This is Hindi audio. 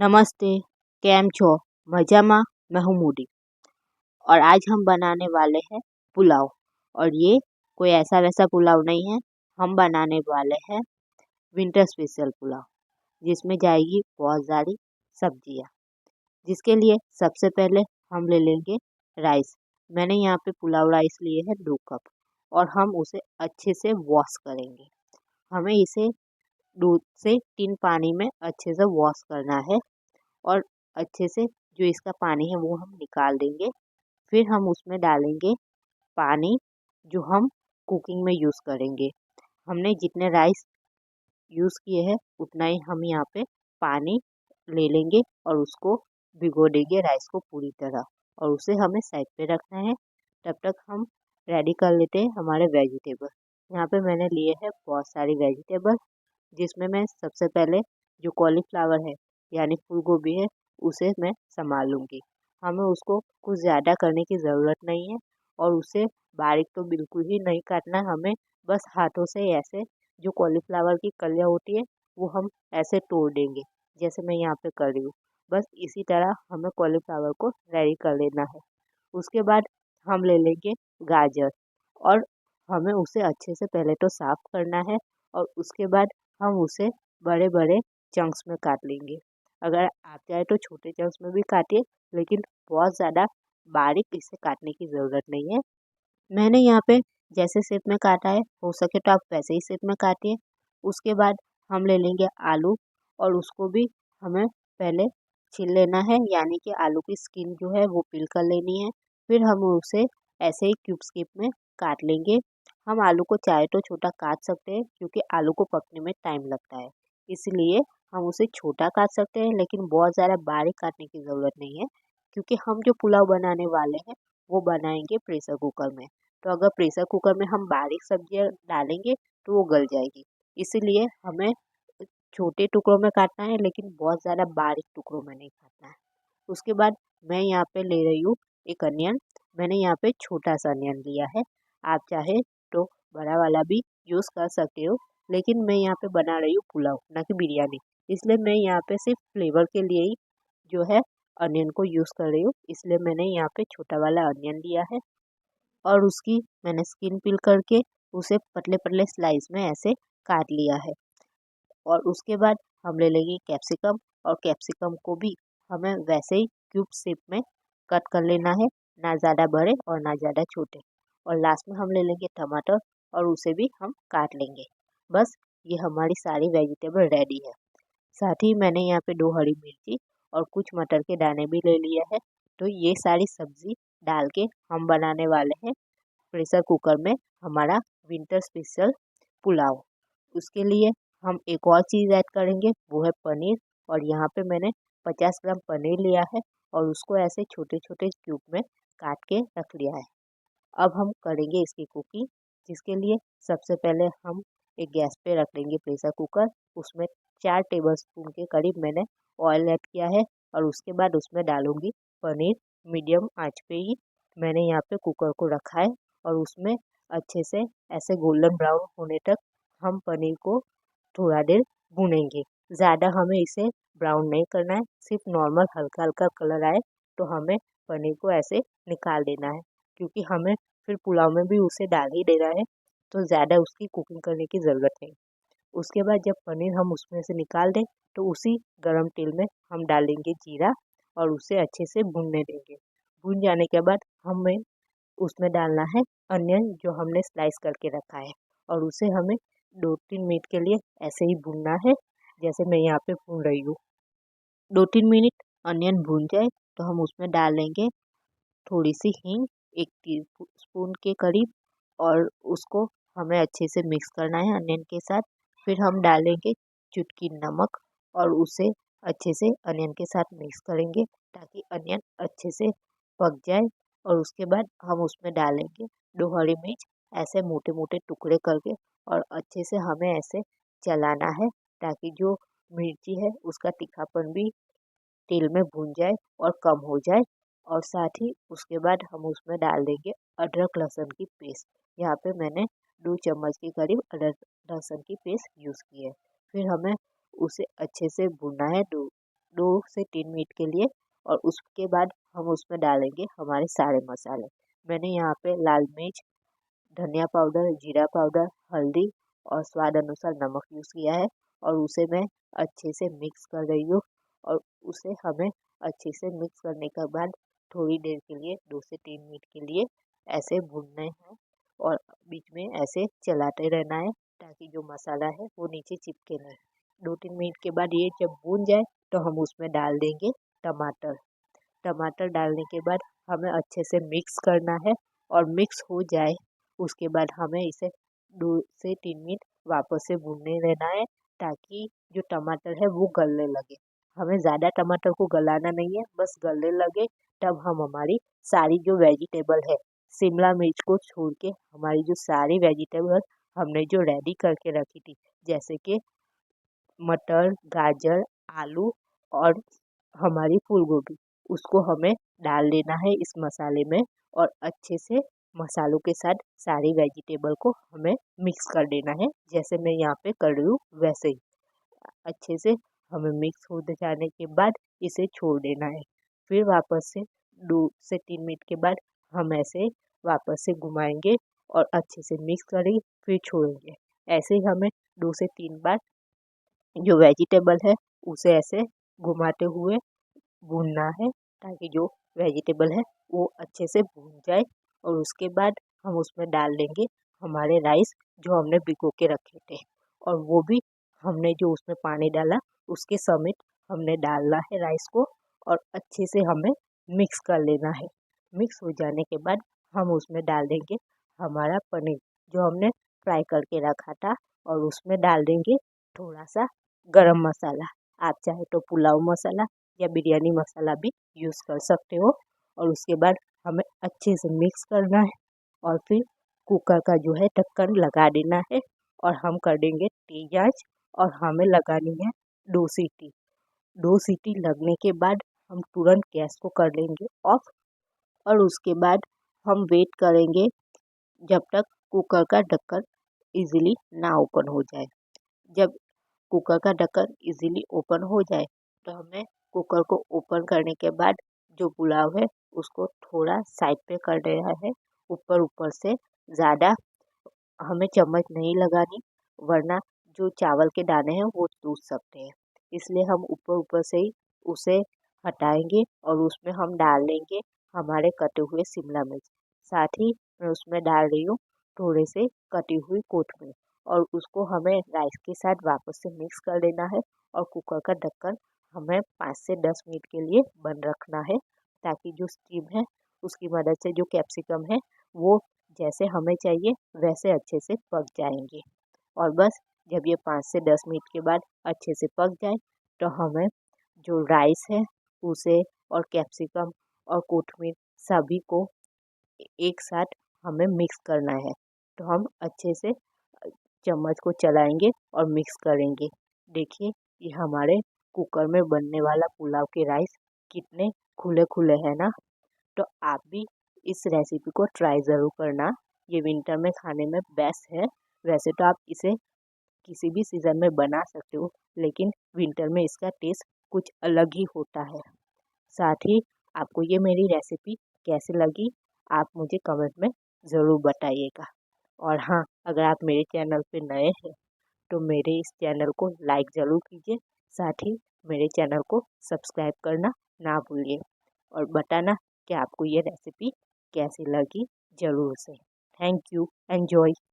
नमस्ते, કેમ છો? મજામાં? मैं हूँ मूडी और आज हम बनाने वाले हैं पुलाव। और ये कोई ऐसा वैसा पुलाव नहीं है, हम बनाने वाले हैं विंटर स्पेशल पुलाव, जिसमें जाएगी बहुत सारी सब्जियाँ। जिसके लिए सबसे पहले हम ले लेंगे राइस। मैंने यहाँ पे पुलाव राइस लिए हैं 2 कप और हम उसे अच्छे से वॉश करेंगे। हमें इसे 2 से 3 पानी में अच्छे से वॉश करना है और अच्छे से जो इसका पानी है वो हम निकाल देंगे। फिर हम उसमें डालेंगे पानी जो हम कुकिंग में यूज़ करेंगे। हमने जितने राइस यूज़ किए हैं उतना ही हम यहाँ पे पानी ले लेंगे और उसको भिगो देंगे राइस को पूरी तरह, और उसे हमें साइड पे रखना है। तब तक हम रेडी कर लेते हैं हमारे वेजिटेबल। यहाँ पे मैंने लिए हैं बहुत सारी वेजिटेबल, जिसमें मैं सबसे पहले जो कॉलीफ्लावर है यानी फूल गोभी है उसे मैं संभाल लूँगी। हमें उसको कुछ ज़्यादा करने की ज़रूरत नहीं है और उसे बारीक तो बिल्कुल ही नहीं काटना। हमें बस हाथों से ऐसे जो कॉलीफ्लावर की कलियाँ होती है वो हम ऐसे तोड़ देंगे, जैसे मैं यहाँ पे कर रही हूँ। बस इसी तरह हमें कॉलीफ्लावर को रेडी कर लेना है। उसके बाद हम ले लेंगे गाजर और हमें उसे अच्छे से पहले तो साफ करना है और उसके बाद हम उसे बड़े बड़े चंक्स में काट लेंगे। अगर आप चाहे तो छोटे चंक्स में भी काटिए, लेकिन बहुत ज़्यादा बारीक इसे काटने की ज़रूरत नहीं है। मैंने यहाँ पे जैसे शेप में काटा है, हो सके तो आप वैसे ही शेप में काटिए। उसके बाद हम ले लेंगे आलू और उसको भी हमें पहले छील लेना है, यानी कि आलू की स्किन जो है वो पील कर लेनी है। फिर हम उसे ऐसे ही क्यूब शेप में काट लेंगे। हम आलू को चाहे तो छोटा काट सकते हैं, क्योंकि आलू को पकने में टाइम लगता है, इसलिए हम उसे छोटा काट सकते हैं, लेकिन बहुत ज़्यादा बारीक काटने की ज़रूरत नहीं है, क्योंकि हम जो पुलाव बनाने वाले हैं वो बनाएंगे प्रेशर कुकर में। तो अगर प्रेशर कुकर में हम बारीक सब्जियां डालेंगे तो वो गल जाएगी, इसीलिए हमें छोटे टुकड़ों में काटना है, लेकिन बहुत ज़्यादा बारीक टुकड़ों में नहीं काटना है। उसके बाद मैं यहाँ पे ले रही हूँ एक अनियन। मैंने यहाँ पे छोटा सा अनियन लिया है, आप चाहे तो बड़ा वाला भी यूज़ कर सकते हो, लेकिन मैं यहाँ पे बना रही हूँ पुलाव ना कि बिरयानी, इसलिए मैं यहाँ पे सिर्फ फ्लेवर के लिए ही जो है अनियन को यूज़ कर रही हूँ। इसलिए मैंने यहाँ पे छोटा वाला अनियन लिया है और उसकी मैंने स्किन पील करके उसे पतले पतले स्लाइस में ऐसे काट लिया है। और उसके बाद हम ले लेंगे कैप्सिकम और कैप्सिकम को भी हमें वैसे ही क्यूब शेप में कट कर लेना है, ना ज़्यादा बड़े और ना ज़्यादा छोटे। और लास्ट में हम ले लेंगे टमाटर और उसे भी हम काट लेंगे। बस ये हमारी सारी वेजिटेबल रेडी है। साथ ही मैंने यहाँ पे 2 हरी मिर्ची और कुछ मटर के दाने भी ले लिया है। तो ये सारी सब्जी डाल के हम बनाने वाले हैं प्रेशर कुकर में हमारा विंटर स्पेशल पुलाव। उसके लिए हम एक और चीज़ ऐड करेंगे, वो है पनीर। और यहाँ पे मैंने 50 ग्राम पनीर लिया है और उसको ऐसे छोटे छोटे क्यूब में काट के रख लिया है। अब हम करेंगे इसकी कुकिंग, जिसके लिए सबसे पहले हम एक गैस पे रख लेंगे प्रेशर कुकर। उसमें 4 टेबलस्पून के करीब मैंने ऑयल ऐड किया है और उसके बाद उसमें डालूंगी पनीर। मीडियम आंच पे ही मैंने यहाँ पे कुकर को रखा है और उसमें अच्छे से ऐसे गोल्डन ब्राउन होने तक हम पनीर को थोड़ा देर भूनेंगे। ज़्यादा हमें इसे ब्राउन नहीं करना है, सिर्फ नॉर्मल हल्का हल्का कलर आए तो हमें पनीर को ऐसे निकाल देना है, क्योंकि हमें फिर पुलाव में भी उसे डाल ही देना है, तो ज़्यादा उसकी कुकिंग करने की ज़रूरत नहीं। उसके बाद जब पनीर हम उसमें से निकाल दें तो उसी गरम तेल में हम डालेंगे जीरा और उसे अच्छे से भूनने देंगे। भून जाने के बाद हमें उसमें डालना है अनियन जो हमने स्लाइस करके रखा है, और उसे हमें 2-3 मिनट के लिए ऐसे ही भूनना है, जैसे मैं यहाँ पे भून रही हूँ। 2-3 मिनट अनियन भून जाए तो हम उसमें डालेंगे थोड़ी सी हींग, 1 टीस्पून के करीब, और उसको हमें अच्छे से मिक्स करना है अनियन के साथ। फिर हम डालेंगे चुटकी नमक और उसे अच्छे से अनियन के साथ मिक्स करेंगे ताकि अनियन अच्छे से पक जाए। और उसके बाद हम उसमें डालेंगे 2 हरी मिर्च ऐसे मोटे मोटे टुकड़े करके, और अच्छे से हमें ऐसे चलाना है ताकि जो मिर्ची है उसका तीखापन भी तेल में भून जाए और कम हो जाए। और साथ ही उसके बाद हम उसमें डाल देंगे अदरक लहसुन की पेस्ट। यहाँ पे मैंने 2 चम्मच के करीब अदरक लहसुन की पेस्ट यूज़ की है। फिर हमें उसे अच्छे से भूनना है 2 से 3 मिनट के लिए। और उसके बाद हम उसमें डालेंगे हमारे सारे मसाले। मैंने यहाँ पे लाल मिर्च, धनिया पाउडर, जीरा पाउडर, हल्दी और स्वाद अनुसार नमक यूज़ किया है। और उसे मैं अच्छे से मिक्स कर रही हूँ। और उसे हमें अच्छे से मिक्स करने के बाद थोड़ी देर के लिए 2 से 3 मिनट के लिए ऐसे भूनना है। और बीच में ऐसे चलाते रहना है ताकि जो मसाला है वो नीचे चिपके नहीं। 2-3 मिनट के बाद ये जब भून जाए तो हम उसमें डाल देंगे टमाटर। टमाटर डालने के बाद हमें अच्छे से मिक्स करना है। और मिक्स हो जाए उसके बाद हमें इसे 2 से 3 मिनट वापस से भूनने रहना है ताकि जो टमाटर है वो गलने लगे। हमें ज़्यादा टमाटर को गलाना नहीं है, बस गलने लगे तब हम हमारी सारी जो वेजिटेबल है, शिमला मिर्च को छोड़ के हमारी जो सारी वेजिटेबल हमने जो रेडी करके रखी थी, जैसे कि मटर, गाजर, आलू और हमारी फूल गोभी, उसको हमें डाल देना है इस मसाले में। और अच्छे से मसालों के साथ सारी वेजिटेबल को हमें मिक्स कर देना है, जैसे मैं यहाँ पे कर रही हूँ वैसे ही। अच्छे से हमें मिक्स हो जाने के बाद इसे छोड़ देना है। फिर वापस से 2 से 3 मिनट के बाद हम ऐसे वापस से घुमाएंगे और अच्छे से मिक्स करेंगे, फिर छोड़ेंगे। ऐसे ही हमें 2 से 3 बार जो वेजिटेबल है उसे ऐसे घुमाते हुए भूनना है ताकि जो वेजिटेबल है वो अच्छे से भून जाए। और उसके बाद हम उसमें डाल देंगे हमारे राइस जो हमने भिगो के रखे थे। और वो भी हमने जो उसमें पानी डाला उसके समेत हमने डालना है राइस को। और अच्छे से हमें मिक्स कर लेना है। मिक्स हो जाने के बाद हम उसमें डाल देंगे हमारा पनीर जो हमने फ्राई करके रखा था। और उसमें डाल देंगे थोड़ा सा गरम मसाला। आप चाहे तो पुलाव मसाला या बिरयानी मसाला भी यूज़ कर सकते हो। और उसके बाद हमें अच्छे से मिक्स करना है। और फिर कुकर का जो है ढक्कन लगा देना है। और हम कर देंगे तेज आंच। और हमें लगानी है 2 सीटी। 2 सीटी लगने के बाद हम तुरंत गैस को कर देंगे ऑफ। और उसके बाद हम वेट करेंगे जब तक कुकर का ढक्कन इजीली ना ओपन हो जाए। जब कुकर का ढक्कन इजीली ओपन हो जाए तो हमें कुकर को ओपन करने के बाद जो पुलाव है उसको थोड़ा साइड पे कर देना है। ऊपर ऊपर से ज़्यादा हमें चम्मच नहीं लगानी, वरना जो चावल के दाने हैं वो टूट सकते हैं। इसलिए हम ऊपर ऊपर से ही उसे हटाएंगे और उसमें हम डाल देंगे हमारे कटे हुए शिमला मिर्च। साथ ही मैं उसमें डाल रही हूँ थोड़े से कटी हुई कोथमीर। और उसको हमें राइस के साथ वापस से मिक्स कर देना है। और कुकर का ढक्कन हमें 5 से 10 मिनट के लिए बंद रखना है ताकि जो स्टीम है उसकी मदद से जो कैप्सिकम है वो जैसे हमें चाहिए वैसे अच्छे से पक जाएंगे। और बस जब ये 5 से 10 मिनट के बाद अच्छे से पक जाए तो हमें जो राइस है उसे और कैप्सिकम और कोथमीर सभी को एक साथ हमें मिक्स करना है। तो हम अच्छे से चम्मच को चलाएंगे और मिक्स करेंगे। देखिए ये हमारे कुकर में बनने वाला पुलाव के राइस कितने खुले खुले हैं ना। तो आप भी इस रेसिपी को ट्राई ज़रूर करना। ये विंटर में खाने में बेस्ट है। वैसे तो आप इसे किसी भी सीज़न में बना सकते हो, लेकिन विंटर में इसका टेस्ट कुछ अलग ही होता है। साथ ही आपको ये मेरी रेसिपी कैसी लगी आप मुझे कमेंट में ज़रूर बताइएगा। और हाँ, अगर आप मेरे चैनल पे नए हैं तो मेरे इस चैनल को लाइक ज़रूर कीजिए। साथ ही मेरे चैनल को सब्सक्राइब करना ना भूलिए। और बताना कि आपको ये रेसिपी कैसी लगी ज़रूर से। Thank you. एन्जॉय।